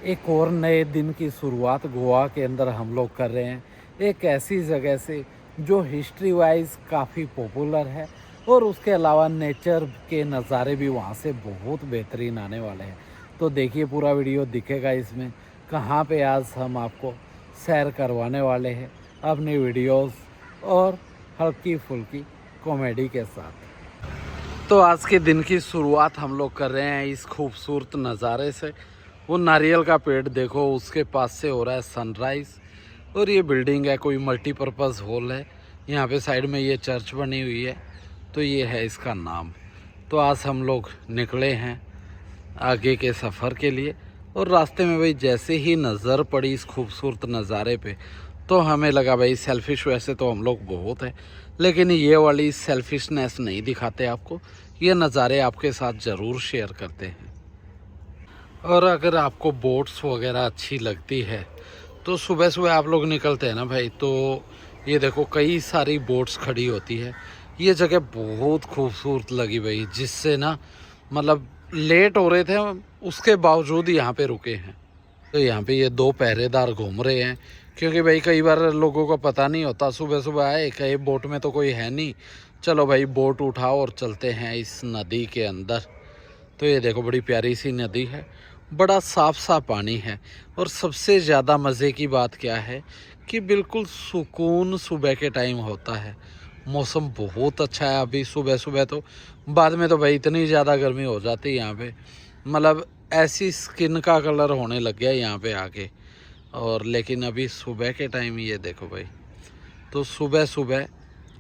एक और नए दिन की शुरुआत गोवा के अंदर हम लोग कर रहे हैं। एक ऐसी जगह से जो हिस्ट्री वाइज काफ़ी पॉपुलर है और उसके अलावा नेचर के नज़ारे भी वहाँ से बहुत बेहतरीन आने वाले हैं। तो देखिए पूरा वीडियो दिखेगा इसमें कहाँ पे आज हम आपको सैर करवाने वाले हैं अपनी वीडियोस और हल्की फुल्की कॉमेडी के साथ। तो आज के दिन की शुरुआत हम लोग कर रहे हैं इस खूबसूरत नज़ारे से। वो नारियल का पेड़ देखो, उसके पास से हो रहा है सनराइज़। और ये बिल्डिंग है, कोई मल्टीपर्पज़ हॉल है। यहाँ पे साइड में ये चर्च बनी हुई है, तो ये है इसका नाम। तो आज हम लोग निकले हैं आगे के सफ़र के लिए। और रास्ते में भाई जैसे ही नज़र पड़ी इस खूबसूरत नज़ारे पे, तो हमें लगा भाई सेल्फिश वैसे तो हम लोग बहुत हैं, लेकिन ये वाली सेल्फिशनेस नहीं दिखाते आपको। ये नज़ारे आपके साथ ज़रूर शेयर करते हैं। और अगर आपको बोट्स वगैरह अच्छी लगती है तो सुबह सुबह आप लोग निकलते हैं ना भाई, तो ये देखो कई सारी बोट्स खड़ी होती है। ये जगह बहुत खूबसूरत लगी भाई, जिससे ना मतलब लेट हो रहे थे उसके बावजूद यहाँ पे रुके हैं। तो यहाँ पे ये दो पहरेदार घूम रहे हैं, क्योंकि भाई कई बार लोगों को पता नहीं होता। सुबह सुबह आए कहीं बोट में तो कोई है नहीं, चलो भाई बोट उठाओ और चलते हैं इस नदी के अंदर। तो ये देखो बड़ी प्यारी सी नदी है, बड़ा साफ साफ पानी है। और सबसे ज़्यादा मज़े की बात क्या है कि बिल्कुल सुकून सुबह के टाइम होता है। मौसम बहुत अच्छा है अभी सुबह सुबह। तो बाद में तो भाई इतनी ज़्यादा गर्मी हो जाती है यहाँ पे, मतलब ऐसी स्किन का कलर होने लग गया यहाँ पे आके। और लेकिन अभी सुबह के टाइम ये देखो भाई, तो सुबह सुबह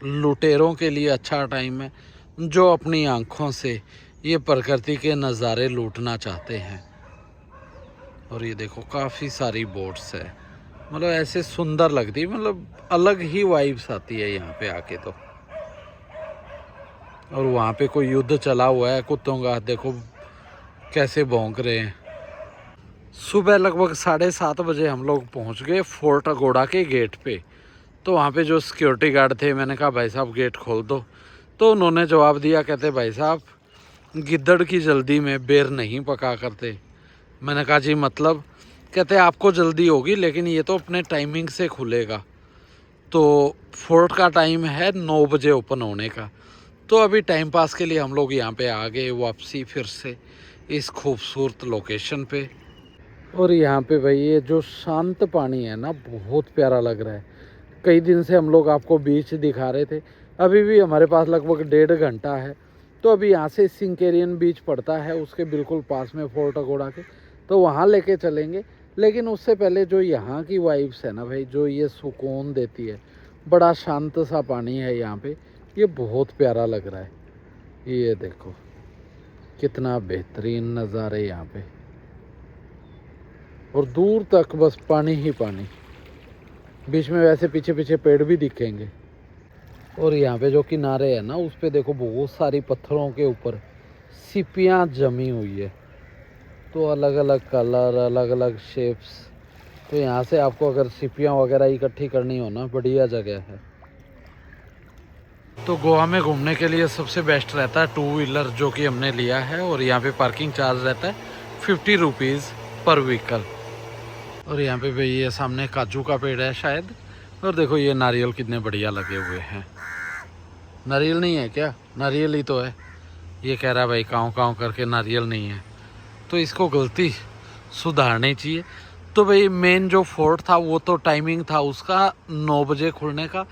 लुटेरों के लिए अच्छा टाइम है, जो अपनी आँखों से ये प्रकृति के नज़ारे लूटना चाहते हैं। और ये देखो काफ़ी सारी बोट्स है, मतलब ऐसे सुंदर लगती है, मतलब अलग ही वाइब्स आती है यहाँ पे आके तो। और वहाँ पे कोई युद्ध चला हुआ है कुत्तों का, देखो कैसे भौंक रहे हैं। सुबह लगभग 7:30 बजे हम लोग पहुँच गए फोर्ट अगोड़ा के गेट पे। तो वहाँ पे जो सिक्योरिटी गार्ड थे, मैंने कहा भाई साहब गेट खोल दो। तो उन्होंने जवाब दिया, कहते भाई साहब गिद्दड़ की जल्दी में बेर नहीं पका करते। मैंने कहा जी मतलब? कहते आपको जल्दी होगी, लेकिन ये तो अपने टाइमिंग से खुलेगा। तो फोर्ट का टाइम है 9 बजे ओपन होने का। तो अभी टाइम पास के लिए हम लोग यहाँ पे आ गए वापसी फिर से इस खूबसूरत लोकेशन पे। और यहाँ पे भाई ये जो शांत पानी है ना, बहुत प्यारा लग रहा है। कई दिन से हम लोग आपको बीच दिखा रहे थे, अभी भी हमारे पास लगभग 1.5 घंटा है। तो अभी यहाँ से सिंकेरियन बीच पड़ता है, उसके बिल्कुल पास में फोर्ट अगोड़ा के, तो वहाँ लेके चलेंगे। लेकिन उससे पहले जो यहाँ की वाइब्स है ना भाई, जो ये सुकून देती है, बड़ा शांत सा पानी है यहाँ पे, ये बहुत प्यारा लग रहा है। ये देखो कितना बेहतरीन नज़ारे यहाँ पे, और दूर तक बस पानी ही पानी। बीच में वैसे पीछे पीछे पेड़ भी दिखेंगे। और यहाँ पे जो किनारे है ना, उस पे देखो बहुत सारी पत्थरों के ऊपर सीपियाँ जमी हुई है, तो अलग अलग कलर, अलग अलग शेप्स। तो यहाँ से आपको अगर सीपियाँ वगैरह इकट्ठी करनी हो ना, बढ़िया जगह है। तो गोवा में घूमने के लिए सबसे बेस्ट रहता है 2 व्हीलर, जो कि हमने लिया है। और यहाँ पे पार्किंग चार्ज रहता है 50 रुपीज़ पर व्हीकल। और यहाँ पे भाई ये सामने काजू का पेड़ है शायद। और देखो ये नारियल कितने बढ़िया लगे हुए हैं। नारियल नहीं है क्या? नारियल ही तो है। ये कह रहा भाई काँव काँव करके नारियल नहीं है, तो इसको गलती सुधारनी चाहिए। तो भाई मेन जो फोर्ट था वो तो टाइमिंग था उसका 9 बजे खुलने का।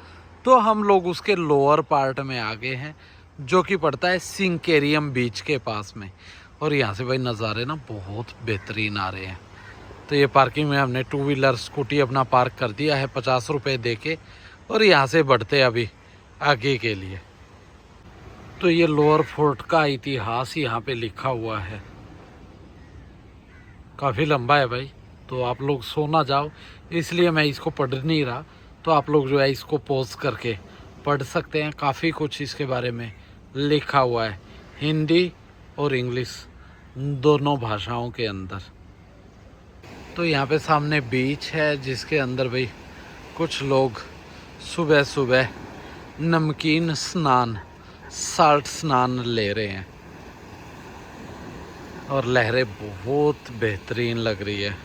तो हम लोग उसके लोअर पार्ट में आ गए हैं, जो कि पड़ता है सिंकेरियम बीच के पास में। और यहाँ से भाई नज़ारे ना बहुत बेहतरीन आ रहे हैं। तो ये पार्किंग में हमने 2 व्हीलर स्कूटी अपना पार्क कर दिया है 50 रुपये दे के। और यहाँ से बढ़ते अभी आगे के लिए। तो ये लोअर फोर्ट का इतिहास यहाँ पे लिखा हुआ है, काफ़ी लंबा है भाई। तो आप लोग सो ना जाओ, इसलिए मैं इसको पढ़ नहीं रहा। तो आप लोग जो है इसको पॉज करके पढ़ सकते हैं। काफ़ी कुछ इसके बारे में लिखा हुआ है, हिंदी और इंग्लिश दोनों भाषाओं के अंदर। तो यहाँ पे सामने बीच है, जिसके अंदर भाई कुछ लोग सुबह सुबह नमकीन स्नान, साल्ट स्नान ले रहे हैं। और लहरें बहुत बेहतरीन लग रही है।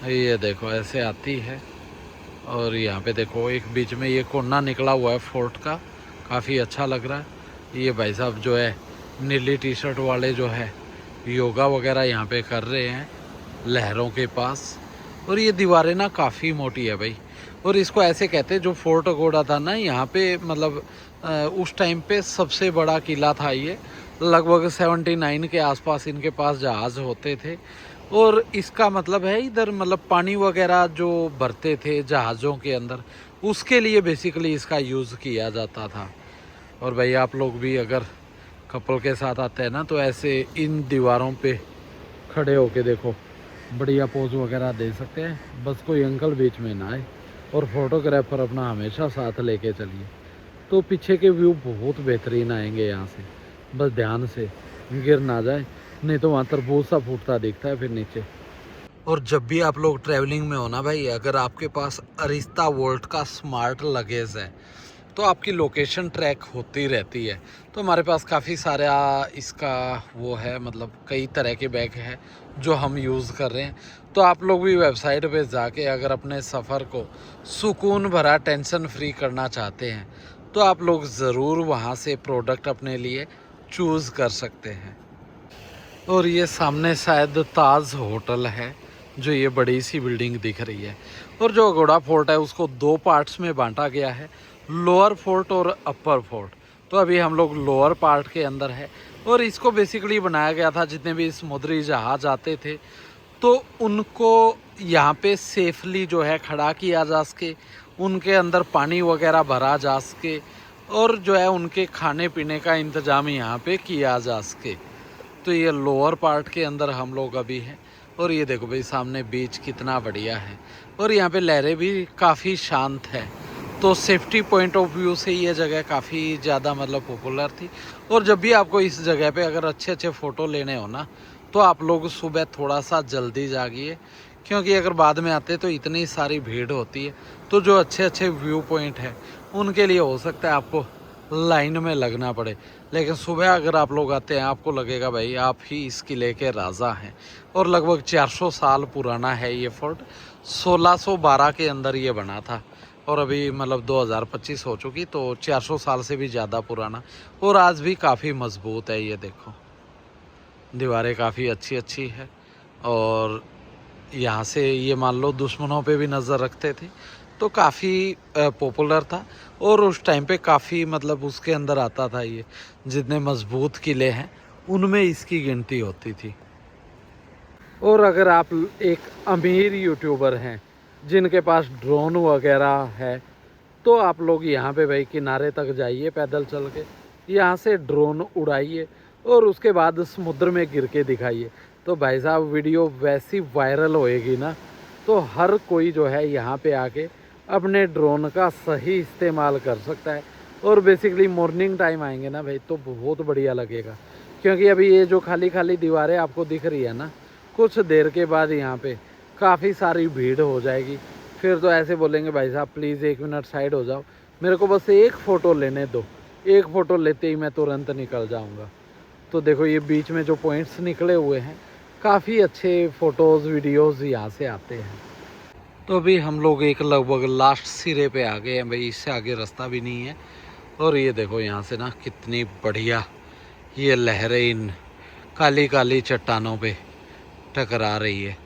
ये देखो ऐसे आती है। और यहाँ पे देखो एक बीच में ये कोना निकला हुआ है फोर्ट का, काफ़ी अच्छा लग रहा है। ये भाई साहब जो है नीली टी शर्ट वाले जो है योगा वगैरह यहाँ पे कर रहे हैं लहरों के पास। और ये दीवारें ना काफ़ी मोटी है भाई। और इसको ऐसे कहते हैं, जो फोर्ट अगोड़ा था ना यहाँ पे, मतलब उस टाइम पे सबसे बड़ा किला था ये। लगभग 79 के आसपास इनके पास जहाज़ होते थे। और इसका मतलब है इधर मतलब पानी वगैरह जो भरते थे जहाज़ों के अंदर, उसके लिए बेसिकली इसका यूज़ किया जाता था। और भाई आप लोग भी अगर कपल के साथ आते हैं ना, तो ऐसे इन दीवारों पे खड़े होके देखो, बढ़िया पोज वगैरह दे सकते हैं। बस कोई अंकल बीच में ना आए। और फोटोग्राफर अपना हमेशा साथ लेके चलिए, तो पीछे के व्यू बहुत बेहतरीन आएंगे यहाँ से। बस ध्यान से गिर ना जाए, नहीं तो वहाँ तरबूज सा फूटता दिखता है फिर नीचे। और जब भी आप लोग ट्रैवलिंग में हो ना भाई, अगर आपके पास अरिस्ता वोल्ट का स्मार्ट लगेज है तो आपकी लोकेशन ट्रैक होती रहती है। तो हमारे पास काफ़ी सारा इसका वो है, मतलब कई तरह के बैग हैं जो हम यूज़ कर रहे हैं। तो आप लोग भी वेबसाइट पे जाके अगर अपने सफ़र को सुकून भरा टेंशन फ्री करना चाहते हैं तो आप लोग ज़रूर वहाँ से प्रोडक्ट अपने लिए चूज़ कर सकते हैं। और ये सामने शायद ताज होटल है, जो ये बड़ी सी बिल्डिंग दिख रही है। और जो अगोड़ा फोर्ट है उसको दो पार्ट्स में बांटा गया है, लोअर फोर्ट और अपर फोर्ट। तो अभी हम लोग लोअर पार्ट के अंदर है। और इसको बेसिकली बनाया गया था, जितने भी समुद्री जहाज आते थे तो उनको यहाँ पे सेफली जो है खड़ा किया जा सके, उनके अंदर पानी वगैरह भरा जा सके, और जो है उनके खाने पीने का इंतज़ाम यहाँ पे किया जा सके। तो ये लोअर पार्ट के अंदर हम लोग अभी हैं। और ये देखो भाई सामने बीच कितना बढ़िया है। और यहाँ पे लहरें भी काफ़ी शांत है। तो सेफ्टी पॉइंट ऑफ व्यू से ये जगह काफ़ी ज़्यादा मतलब पॉपुलर थी। और जब भी आपको इस जगह पे अगर अच्छे अच्छे फ़ोटो लेने हो ना, तो आप लोग सुबह थोड़ा सा जल्दी जागिए, क्योंकि अगर बाद में आते तो इतनी सारी भीड़ होती है। तो जो अच्छे अच्छे व्यू पॉइंट है उनके लिए हो सकता है आपको लाइन में लगना पड़े, लेकिन सुबह अगर आप लोग आते हैं आपको लगेगा भाई आप ही इस किले के राजा हैं। और लगभग 400 साल पुराना है ये फोर्ट। 1612 के अंदर ये बना था, और अभी मतलब 2025 हो चुकी, तो 400 साल से भी ज़्यादा पुराना। और आज भी काफ़ी मजबूत है। ये देखो दीवारें काफ़ी अच्छी अच्छी है। और यहाँ से ये मान लो दुश्मनों पे भी नज़र रखते थे, तो काफ़ी पॉपुलर था। और उस टाइम पे काफ़ी मतलब उसके अंदर आता था, ये जितने मजबूत किले हैं उनमें इसकी गिनती होती थी। और अगर आप एक अमीर यूट्यूबर हैं जिनके पास ड्रोन वगैरह है, तो आप लोग यहाँ पे भाई किनारे तक जाइए पैदल चल के, यहाँ से ड्रोन उड़ाइए और उसके बाद समुद्र में गिर के दिखाइए। तो भाई साहब वीडियो वैसी वायरल होएगी ना, तो हर कोई जो है यहाँ पे आके अपने ड्रोन का सही इस्तेमाल कर सकता है। और बेसिकली मॉर्निंग टाइम आएंगे ना भाई, तो बहुत बढ़िया लगेगा। क्योंकि अभी ये जो खाली खाली दीवारें आपको दिख रही है ना, कुछ देर के बाद यहाँ पे काफ़ी सारी भीड़ हो जाएगी। फिर तो ऐसे बोलेंगे भाई साहब प्लीज़ 1 मिनट साइड हो जाओ, मेरे को बस एक फ़ोटो लेने दो, एक फ़ोटो लेते ही मैं तुरंत निकल जाऊँगा। तो देखो ये बीच में जो पॉइंट्स निकले हुए हैं, काफ़ी अच्छे फ़ोटोज़ वीडियोज़ यहाँ से आते हैं। तो अभी हम लोग एक लगभग लास्ट सिरे पे आ गए हैं भाई, इससे आगे रास्ता भी नहीं है। और ये देखो यहाँ से ना कितनी बढ़िया ये लहरें इन काली काली चट्टानों पे टकरा रही है।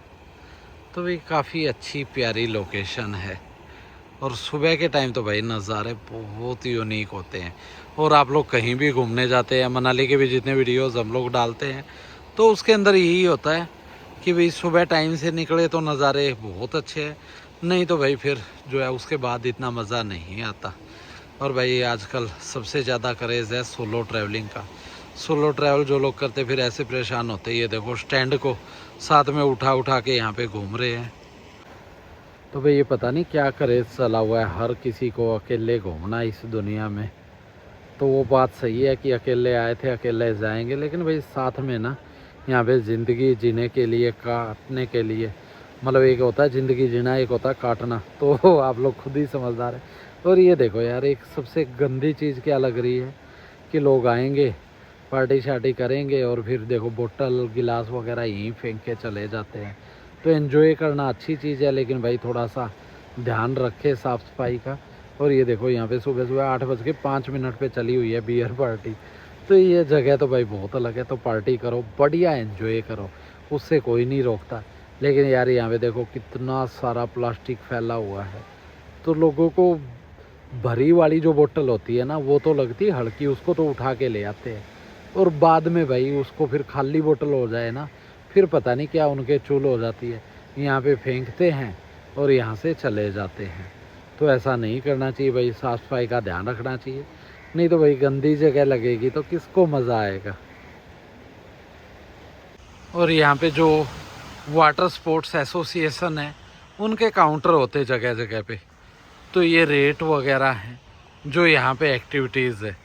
तो भाई काफ़ी अच्छी प्यारी लोकेशन है। और सुबह के टाइम तो भाई नज़ारे बहुत ही यूनिक होते हैं। और आप लोग कहीं भी घूमने जाते हैं, मनाली के भी जितने वीडियोस हम लोग डालते हैं, तो उसके अंदर यही होता है कि भाई सुबह टाइम से निकले तो नज़ारे बहुत अच्छे हैं, नहीं तो भाई फिर जो है उसके बाद इतना मज़ा नहीं आता। और भाई आजकल सबसे ज़्यादा क्रेज़ है सोलो ट्रैवलिंग का। सोलो ट्रैवल जो लोग करते फिर ऐसे परेशान होते, ये देखो स्टैंड को साथ में उठा उठा के यहाँ पे घूम रहे हैं। तो भाई ये पता नहीं क्या क्रेज़ चला हुआ है, हर किसी को अकेले घूमना इस दुनिया में। तो वो बात सही है कि अकेले आए थे अकेले जाएंगे, लेकिन भाई साथ में ना यहाँ पे ज़िंदगी जीने के लिए, काटने के लिए, मतलब एक होता है ज़िंदगी जीना, एक होता है काटना। तो आप लोग खुद ही समझदार हैं। और ये देखो यार, एक सबसे गंदी चीज़ क्या लग रही है कि लोग आएंगे पार्टी शार्टी करेंगे और फिर देखो बोतल गिलास वगैरह यहीं फेंक के चले जाते हैं। तो एंजॉय करना अच्छी चीज़ है, लेकिन भाई थोड़ा सा ध्यान रखे साफ़ सफाई का। और ये देखो यहाँ पे सुबह सुबह 8:05 पे चली हुई है बियर पार्टी। तो ये जगह तो भाई बहुत अलग है, तो पार्टी करो, बढ़िया एंजॉय करो, उससे कोई नहीं रोकता। लेकिन यार यहाँ पे देखो कितना सारा प्लास्टिक फैला हुआ है। तो लोगों को भरी वाली जो बोतल होती है ना, वो तो लगती है हल्की, उसको तो उठा के ले आते हैं। और बाद में भाई उसको फिर खाली बोतल हो जाए ना, फिर पता नहीं क्या उनके चूल हो जाती है, यहाँ पे फेंकते हैं और यहाँ से चले जाते हैं। तो ऐसा नहीं करना चाहिए भाई, साफ़ सफाई का ध्यान रखना चाहिए, नहीं तो भाई गंदी जगह लगेगी तो किसको मज़ा आएगा। और यहाँ पे जो वाटर स्पोर्ट्स एसोसिएशन है, उनके काउंटर होते जगह जगह पे, तो ये रेट वगैरह हैं जो यहाँ पे एक्टिविटीज़ है।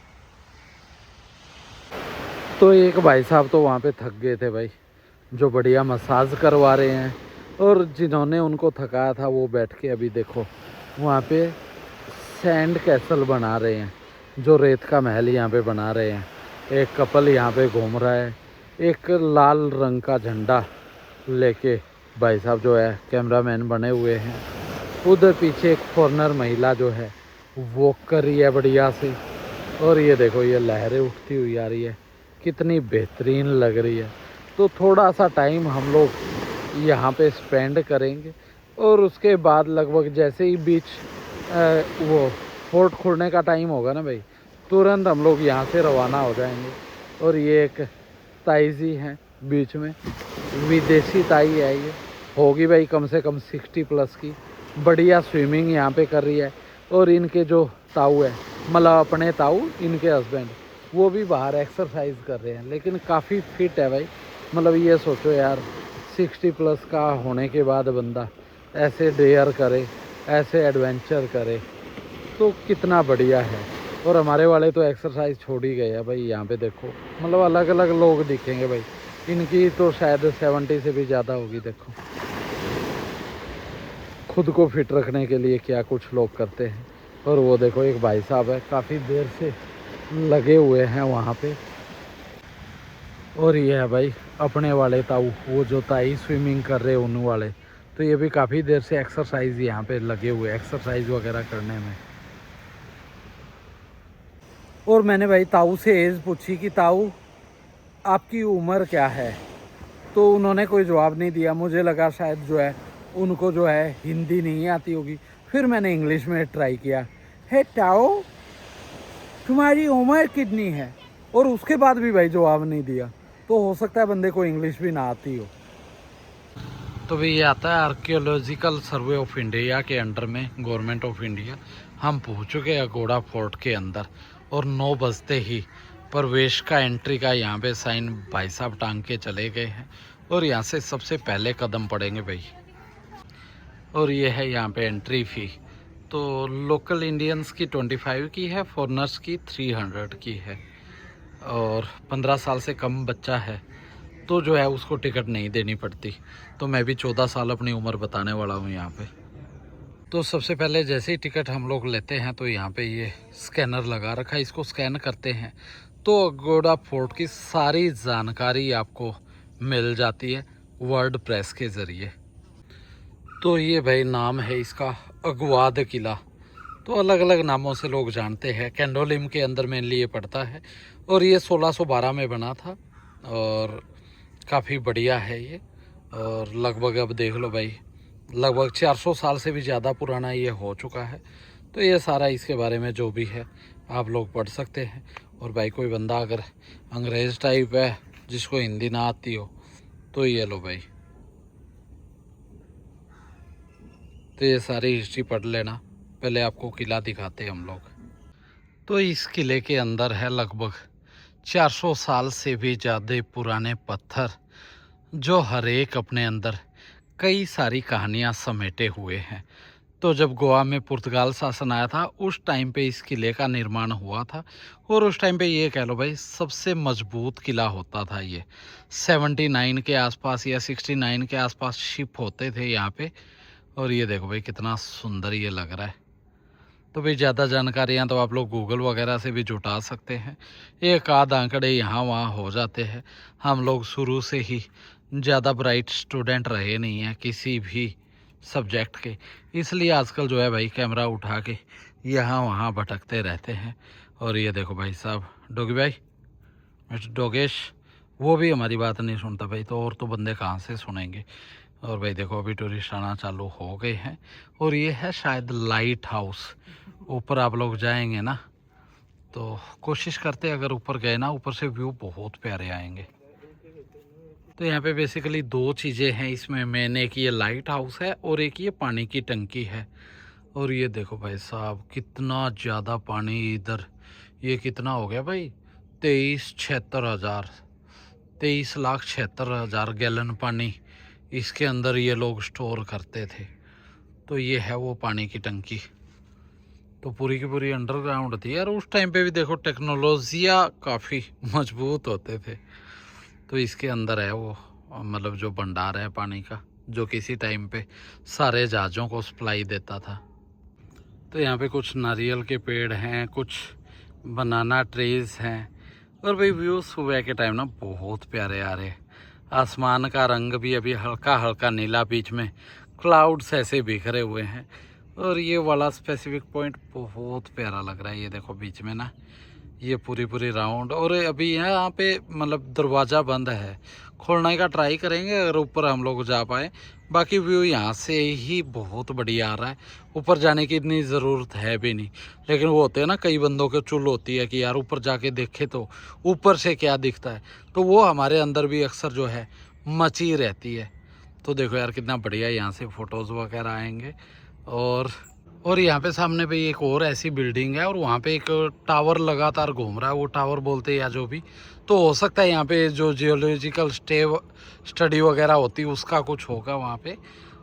तो एक भाई साहब तो वहाँ पे थक गए थे भाई, जो बढ़िया मसाज करवा रहे हैं, और जिन्होंने उनको थकाया था वो बैठ के अभी देखो वहाँ पे सैंड कैसल बना रहे हैं, जो रेत का महल यहाँ पे बना रहे हैं। एक कपल यहाँ पे घूम रहा है, एक लाल रंग का झंडा लेके भाई साहब जो है कैमरामैन बने हुए हैं। उधर पीछे एक फॉरनर महिला जो है वॉक कर रही है बढ़िया सी, और ये देखो ये लहरें उठती हुई आ रही है, कितनी बेहतरीन लग रही है। तो थोड़ा सा टाइम हम लोग यहाँ पे स्पेंड करेंगे, और उसके बाद लगभग जैसे ही बीच वो फोर्ट खुलने का टाइम होगा ना भाई, तुरंत हम लोग यहाँ से रवाना हो जाएंगे। और ये एक ताई जी हैं बीच में, विदेशी ताई है, ये होगी भाई कम से कम 60+ की, बढ़िया स्विमिंग यहाँ पे कर रही है। और इनके जो ताऊ है, मतलब अपने ताऊ, इनके हस्बैंड, वो भी बाहर एक्सरसाइज कर रहे हैं, लेकिन काफ़ी फिट है भाई। मतलब ये सोचो यार, 60+ का होने के बाद बंदा ऐसे डेयर करे, ऐसे एडवेंचर करे, तो कितना बढ़िया है। और हमारे वाले तो एक्सरसाइज छोड़ ही गए हैं भाई। यहाँ पे देखो मतलब अलग अलग लोग दिखेंगे भाई, इनकी तो शायद 70 से भी ज़्यादा होगी। देखो खुद को फिट रखने के लिए क्या कुछ लोग करते हैं। और वो देखो एक भाई साहब है, काफ़ी देर से लगे हुए हैं वहाँ पे। और ये है भाई अपने वाले ताऊ, वो जो ताई स्विमिंग कर रहे उन वाले, तो ये भी काफ़ी देर से एक्सरसाइज यहाँ पे लगे हुए, एक्सरसाइज वगैरह करने में। और मैंने भाई ताऊ से एज पूछी कि ताऊ आपकी उम्र क्या है, तो उन्होंने कोई जवाब नहीं दिया। मुझे लगा शायद जो है उनको जो है हिंदी नहीं आती होगी। फिर मैंने इंग्लिश में ट्राई किया, हे ताऊ तुम्हारी उम्र कितनी है, और उसके बाद भी भाई जवाब नहीं दिया। तो हो सकता है बंदे को इंग्लिश भी ना आती हो। तो भाई ये आता है आर्कियोलॉजिकल सर्वे ऑफ इंडिया के अंडर में, गवर्नमेंट ऑफ इंडिया। हम पहुँच चुके हैं अगोड़ा फोर्ट के अंदर, और 9 बजते ही प्रवेश का, एंट्री का यहाँ पे साइन भाई साहब टांग के चले गए हैं। और यहाँ से सबसे पहले कदम पड़ेंगे भाई। और ये है यहाँ पे एंट्री फ़ी। तो लोकल इंडियंस की 25 की है, फॉरनर्स की 300 की है। और 15 साल से कम बच्चा है तो जो है उसको टिकट नहीं देनी पड़ती। तो मैं भी 14 साल अपनी उम्र बताने वाला हूँ यहाँ पे। तो सबसे पहले जैसे ही टिकट हम लोग लेते हैं, तो यहाँ पे ये स्कैनर लगा रखा है, इसको स्कैन करते हैं तो अगोड़ा फोर्ट की सारी जानकारी आपको मिल जाती है वर्ड प्रेस के ज़रिए। तो ये भाई नाम है इसका अगवाद किला। तो अलग अलग नामों से लोग जानते हैं, कैंडोलिम के अंदर मेनली ये पड़ता है। और ये 1612 में बना था, और काफ़ी बढ़िया है ये। और लगभग अब देख लो भाई, लगभग 400 साल से भी ज़्यादा पुराना ये हो चुका है। तो ये सारा इसके बारे में जो भी है आप लोग पढ़ सकते हैं। और भाई कोई बंदा अगर अंग्रेज़ टाइप है जिसको हिंदी ना आती हो, तो ये लो भाई, तो ये सारी हिस्ट्री पढ़ लेना। पहले आपको किला दिखाते हैं हम लोग। तो इस किले के अंदर है लगभग 400 साल से भी ज़्यादा पुराने पत्थर, जो हर एक अपने अंदर कई सारी कहानियाँ समेटे हुए हैं। तो जब गोवा में पुर्तगाल शासन आया था, उस टाइम पे इस किले का निर्माण हुआ था। और उस टाइम पे ये कह लो भाई सबसे मजबूत किला होता था ये। 79 के आसपास या 69 के आसपास शिप होते थे यहाँ पे। और ये देखो भाई कितना सुंदर ये लग रहा है। तो भाई ज़्यादा जानकारियाँ तो आप लोग गूगल वगैरह से भी जुटा सकते हैं, एक आध आंकड़े यहाँ वहाँ हो जाते हैं। हम लोग शुरू से ही ज़्यादा ब्राइट स्टूडेंट रहे नहीं हैं किसी भी सब्जेक्ट के, इसलिए आजकल जो है भाई कैमरा उठा के यहाँ वहाँ भटकते रहते हैं। और ये देखो भाई साहब, डोगी भाई, मिस्टर डोगेश, वो भी हमारी बात नहीं सुनता भाई, तो और तो बंदे कहाँ से सुनेंगे। और भाई देखो अभी टूरिस्ट आना चालू हो गए हैं। और ये है शायद लाइट हाउस। ऊपर आप लोग जाएंगे ना तो कोशिश करते अगर ऊपर गए ना, ऊपर से व्यू बहुत प्यारे आएंगे। तो यहाँ पे बेसिकली दो चीज़ें हैं इसमें मेन, एक ये लाइट हाउस है और एक ये पानी की टंकी है। और ये देखो भाई साहब कितना ज़्यादा पानी इधर, ये कितना हो गया भाई, 23,76,000 गैलन पानी इसके अंदर ये लोग स्टोर करते थे। तो ये है वो पानी की टंकी, तो पूरी की पूरी अंडरग्राउंड थी। और उस टाइम पे भी देखो टेक्नोलॉजियाँ काफ़ी मजबूत होते थे। तो इसके अंदर है वो मतलब जो भंडार है पानी का, जो किसी टाइम पे सारे जहाज़ों को सप्लाई देता था। तो यहाँ पे कुछ नारियल के पेड़ हैं, कुछ बनाना ट्रीज हैं। और भाई व्यू सुबह के टाइम ना बहुत प्यारे आ रहे। आसमान का रंग भी अभी हल्का हल्का नीला, बीच में क्लाउड्स ऐसे बिखरे हुए हैं। और ये वाला स्पेसिफिक पॉइंट बहुत प्यारा लग रहा है। ये देखो बीच में ना ये पूरी राउंड, और अभी यहाँ पे मतलब दरवाज़ा बंद है, खोलने का ट्राई करेंगे अगर ऊपर हम लोग जा पाए। बाकी व्यू यहाँ से ही बहुत बढ़िया आ रहा है, ऊपर जाने की इतनी ज़रूरत है भी नहीं। लेकिन वो होते हैं ना, कई बंदों के चुल होती है कि यार ऊपर जाके देखे तो ऊपर से क्या दिखता है, तो वो हमारे अंदर भी अक्सर जो है मची रहती है। तो देखो यार कितना बढ़िया यहाँ से फ़ोटोज़ वगैरह आएंगे। और यहाँ पे सामने पे एक और ऐसी बिल्डिंग है और वहाँ पे एक टावर लगातार घूम रहा है, वो टावर बोलते हैं या जो भी। तो हो सकता है यहाँ पे जो जियोलॉजिकल स्टडी वगैरह होती है उसका कुछ होगा वहाँ पे।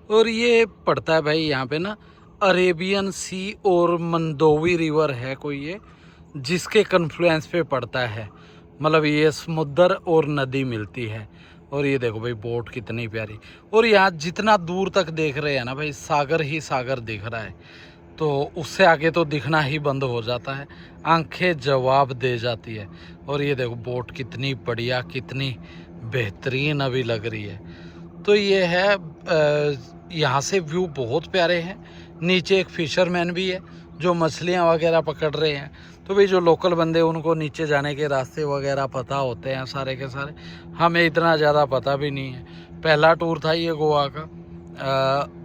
और ये पड़ता है भाई यहाँ पे ना अरेबियन सी और मंदोवी रिवर है कोई ये, जिसके कन्फ्लुएंस पे पड़ता है। मतलब ये समुद्र और नदी मिलती है। और ये देखो भाई बोट कितनी प्यारी, और यहाँ जितना दूर तक देख रहे हैं ना भाई सागर ही सागर दिख रहा है। तो उससे आगे तो दिखना ही बंद हो जाता है, आंखें जवाब दे जाती है। और ये देखो बोट कितनी बढ़िया, कितनी बेहतरीन अभी लग रही है। तो ये है यहाँ से व्यू बहुत प्यारे हैं। नीचे एक फिशरमैन भी है जो मछलियाँ वगैरह पकड़ रहे हैं। तो भाई जो लोकल बंदे उनको नीचे जाने के रास्ते वगैरह पता होते हैं सारे के सारे, हमें इतना ज़्यादा पता भी नहीं है। पहला टूर था ये गोवा का,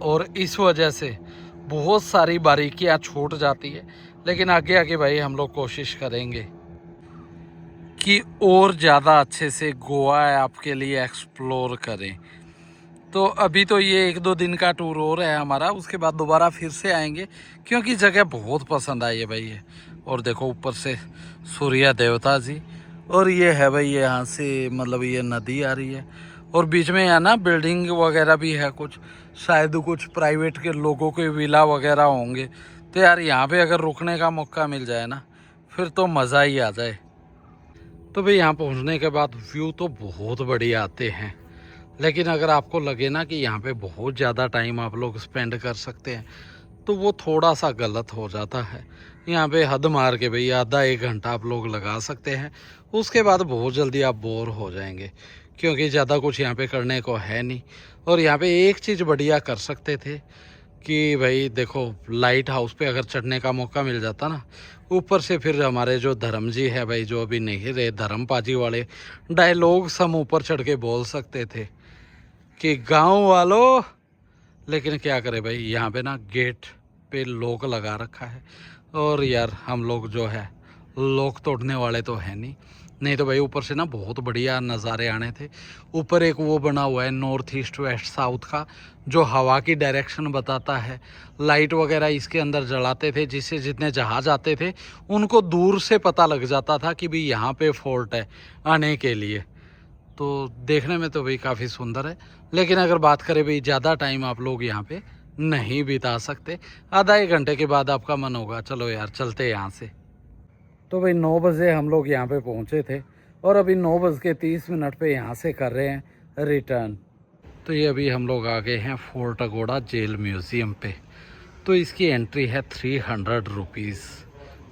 और इस वजह से बहुत सारी बारीकियाँ छूट जाती है। लेकिन आगे आगे भाई हम लोग कोशिश करेंगे कि और ज़्यादा अच्छे से गोवा आपके लिए एक्सप्लोर करें। तो अभी तो ये 1-2 दिन का टूर और है हमारा, उसके बाद दोबारा फिर से आएंगे क्योंकि जगह बहुत पसंद आई है भाई ये। और देखो ऊपर से सूर्य देवता जी, और ये है भाई यहाँ से मतलब ये नदी आ रही है। और बीच में है ना बिल्डिंग वगैरह भी है कुछ, शायद कुछ प्राइवेट के लोगों के विला वगैरह होंगे। तो यार यहाँ पे अगर रुकने का मौका मिल जाए ना फिर तो मज़ा ही आ जाए। तो भाई यहाँ पहुँचने के बाद व्यू तो बहुत बढ़िया आते हैं। लेकिन अगर आपको लगे ना कि यहाँ पे बहुत ज़्यादा टाइम आप लोग स्पेंड कर सकते हैं तो वो थोड़ा सा गलत हो जाता है। यहाँ पे हद मार के भाई आधा 1 घंटा आप लोग लगा सकते हैं, उसके बाद बहुत जल्दी आप बोर हो जाएंगे क्योंकि ज़्यादा कुछ यहाँ पे करने को है नहीं। और यहाँ पे एक चीज़ बढ़िया कर सकते थे कि भाई देखो लाइट हाउस पे अगर चढ़ने का मौका मिल जाता ना ऊपर से, फिर हमारे जो धर्म जी है भाई जो अभी नहीं रहे, धर्मपाजी वाले डायलॉग्स हम ऊपर चढ़ के बोल सकते थे कि गांव वालों। लेकिन क्या करें भाई यहाँ पे ना गेट पे लॉक लगा रखा है, और यार हम लोग जो है लॉक तोड़ने वाले तो है नहीं तो भाई ऊपर से ना बहुत बढ़िया नज़ारे आने थे। ऊपर एक वो बना हुआ है नॉर्थ ईस्ट वेस्ट साउथ का जो हवा की डायरेक्शन बताता है। लाइट वगैरह इसके अंदर जलाते थे जिससे जितने जहाज आते थे उनको दूर से पता लग जाता था कि भाई यहाँ पे फोर्ट है आने के लिए। तो देखने में तो भाई काफ़ी सुंदर है। लेकिन अगर बात करें भाई ज़्यादा टाइम आप लोग यहाँ पे नहीं बिता सकते, आधा 1 घंटे के बाद आपका मन होगा चलो यार चलते हैं यहाँ से। तो भाई 9 बजे हम लोग यहाँ पे पहुँचे थे और अभी 9:30 पे यहाँ से कर रहे हैं रिटर्न। तो ये अभी हम लोग आ गए हैं फोर्ट अगोड़ा जेल म्यूज़ियम पे। तो इसकी एंट्री है 300 रुपीज़,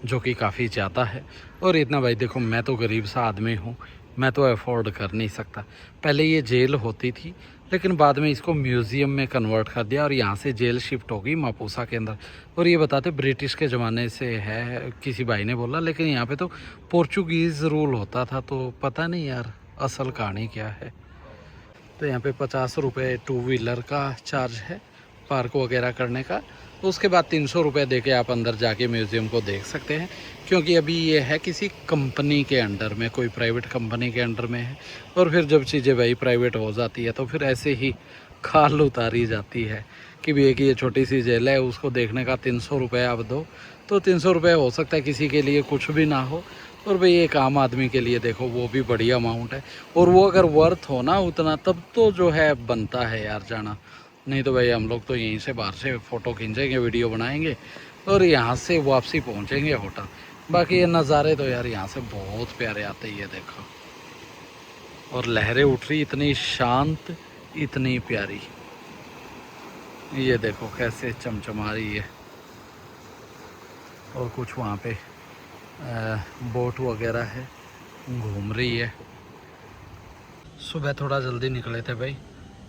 जो कि काफ़ी ज़्यादा है। और इतना भाई देखो मैं तो गरीब सा आदमी हूँ, मैं तो अफोर्ड कर नहीं सकता। पहले ये जेल होती थी, लेकिन बाद में इसको म्यूज़ियम में कन्वर्ट कर दिया और यहाँ से जेल शिफ्ट होगी मापुसा के अंदर। और ये बताते ब्रिटिश के ज़माने से है, किसी भाई ने बोला, लेकिन यहाँ पे तो पोर्चुगीज़ रूल होता था, तो पता नहीं यार असल कहानी क्या है। तो यहाँ पे 50 रुपये 2 व्हीलर का चार्ज है पार्क वगैरह करने का। उसके बाद 300 रुपये दे के आप अंदर जाके म्यूज़ियम को देख सकते हैं, क्योंकि अभी ये है किसी कंपनी के अंडर में, कोई प्राइवेट कंपनी के अंडर में है। और फिर जब चीज़ें भाई प्राइवेट हो जाती है तो फिर ऐसे ही खाल उतारी जाती है कि भैया कि ये छोटी सी जेल है, उसको देखने का 300 रुपये आप दो। तो 300 रुपये हो सकता है किसी के लिए कुछ भी ना हो, और भाई एक आम आदमी के लिए देखो वो भी बड़ी अमाउंट है। और वो अगर वर्थ हो ना उतना, तब तो जो है बनता है यार जाना। नहीं तो भाई हम लोग तो यहीं से बाहर से फ़ोटो खींचेंगे, वीडियो बनाएंगे और यहाँ से वापसी पहुँचेंगे होटल। बाकी ये नज़ारे तो यार यहाँ से बहुत प्यारे आते हैं, ये देखो। और लहरें उठ रही, इतनी शांत, इतनी प्यारी। ये देखो कैसे चमचमा रही है। और कुछ वहाँ पे बोट वगैरह है, घूम रही है। सुबह थोड़ा जल्दी निकले थे भाई,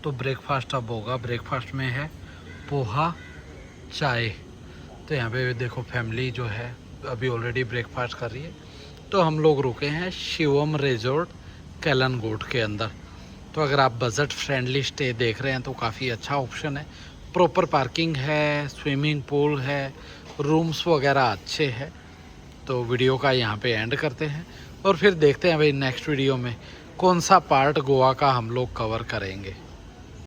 तो ब्रेकफास्ट अब होगा। ब्रेकफास्ट में है पोहा चाय। तो यहाँ पे देखो फैमिली जो है अभी ऑलरेडी ब्रेकफास्ट कर रही है। तो हम लोग रुके हैं शिवम रिजॉर्ट कैलनगोट के अंदर। तो अगर आप बजट फ्रेंडली स्टे देख रहे हैं तो काफ़ी अच्छा ऑप्शन है। प्रॉपर पार्किंग है, स्विमिंग पूल है, रूम्स वगैरह अच्छे हैं। तो वीडियो का यहाँ पे एंड करते हैं और फिर देखते हैं भाई नेक्स्ट वीडियो में कौन सा पार्ट गोवा का हम लोग कवर करेंगे।